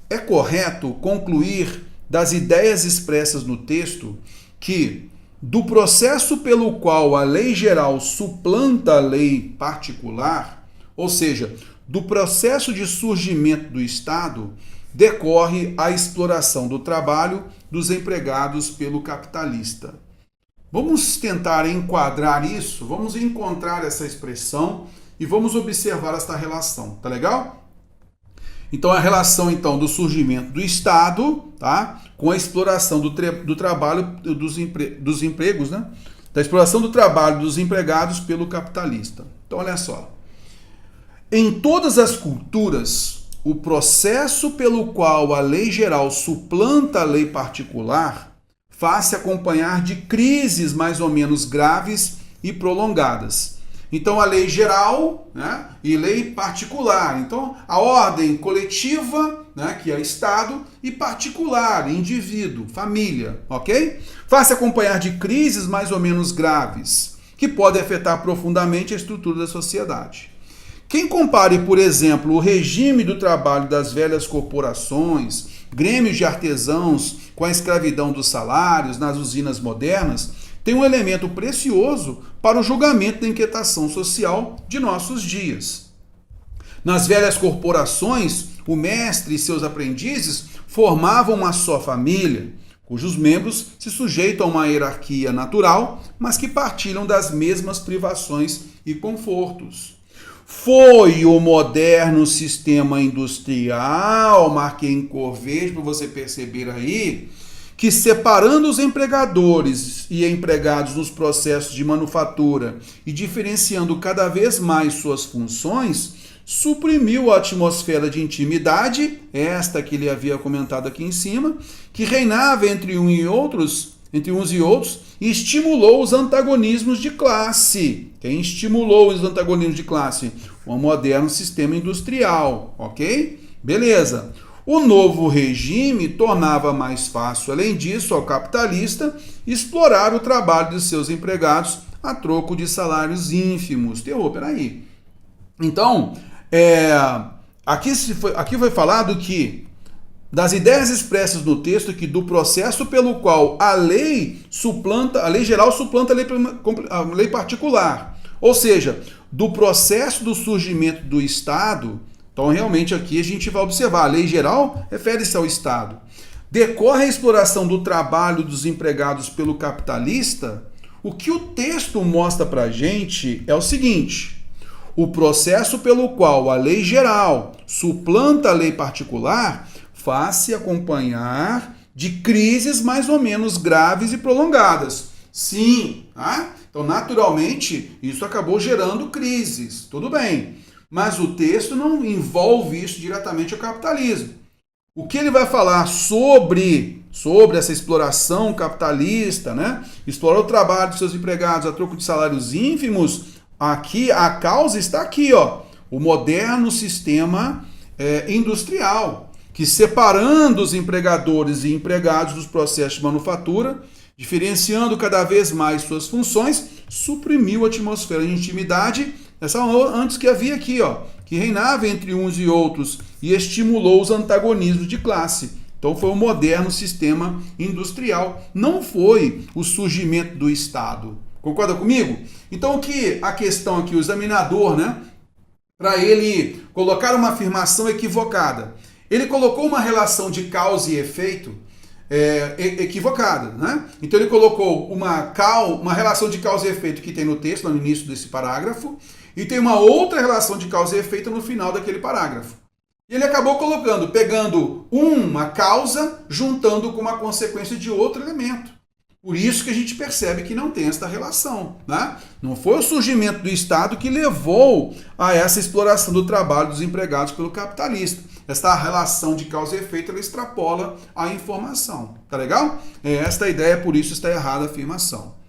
é correto concluir das ideias expressas no texto que, do processo pelo qual a lei geral suplanta a lei particular, ou seja, do processo de surgimento do Estado, decorre a exploração do trabalho dos empregados pelo capitalista. Vamos tentar enquadrar isso, vamos encontrar essa expressão e vamos observar esta relação, tá legal? Então a relação então do surgimento do Estado, tá, com a exploração do trabalho dos empregos, né, da exploração do trabalho dos empregados pelo capitalista. Então olha só, em todas as culturas, o processo pelo qual a lei geral suplanta a lei particular faz-se acompanhar de crises mais ou menos graves e prolongadas. Então, a lei geral, né, e lei particular. Então, a ordem coletiva, né, que é Estado, e particular, indivíduo, família, ok? Faz-se acompanhar de crises mais ou menos graves, que podem afetar profundamente a estrutura da sociedade. Quem compare, por exemplo, o regime do trabalho das velhas corporações, grêmios de artesãos com a escravidão dos salários nas usinas modernas, tem um elemento precioso para o julgamento da inquietação social de nossos dias. Nas velhas corporações, o mestre e seus aprendizes formavam uma só família, cujos membros se sujeitam a uma hierarquia natural, mas que partilham das mesmas privações e confortos. Foi o moderno sistema industrial, marquei em cor verde para você perceber aí, que separando os empregadores e empregados nos processos de manufatura e diferenciando cada vez mais suas funções, suprimiu a atmosfera de intimidade, esta que ele havia comentado aqui em cima, que reinava entre uns e outros, e estimulou os antagonismos de classe. Quem estimulou os antagonismos de classe? O moderno sistema industrial, ok? Beleza. O novo regime tornava mais fácil, além disso, ao capitalista explorar o trabalho de seus empregados a troco de salários ínfimos. Peraí. Então, aqui foi falado que das ideias expressas no texto que do processo pelo qual a lei geral suplanta a lei particular. Ou seja, do processo do surgimento do Estado, então realmente aqui a gente vai observar, a lei geral refere-se ao Estado. Decorre a exploração do trabalho dos empregados pelo capitalista, o que o texto mostra para a gente é o seguinte: o processo pelo qual a lei geral suplanta a lei particular faz-se acompanhar de crises mais ou menos graves e prolongadas. Sim, tá? Então naturalmente isso acabou gerando crises, tudo bem. Mas o texto não envolve isso diretamente ao capitalismo. O que ele vai falar sobre essa exploração capitalista, né? Explorar o trabalho dos seus empregados a troco de salários ínfimos, aqui a causa está aqui, ó, o moderno sistema industrial, que separando os empregadores e empregados dos processos de manufatura, diferenciando cada vez mais suas funções, suprimiu a atmosfera de intimidade, essa antes que havia aqui, ó, que reinava entre uns e outros e estimulou os antagonismos de classe. Então foi o moderno sistema industrial, não foi o surgimento do Estado. Concorda comigo? Então o que a questão aqui, o examinador, né, para ele colocar uma afirmação equivocada, ele colocou uma relação de causa e efeito equivocada, né? Então ele colocou uma relação de causa e efeito que tem no texto, no início desse parágrafo, e tem uma outra relação de causa e efeito no final daquele parágrafo. E ele acabou pegando uma causa, juntando com uma consequência de outro elemento. Por isso que a gente percebe que não tem esta relação, né? Não foi o surgimento do Estado que levou a essa exploração do trabalho dos empregados pelo capitalista. Esta relação de causa e efeito, ela extrapola a informação. Tá legal? Esta ideia, por isso está errada a afirmação.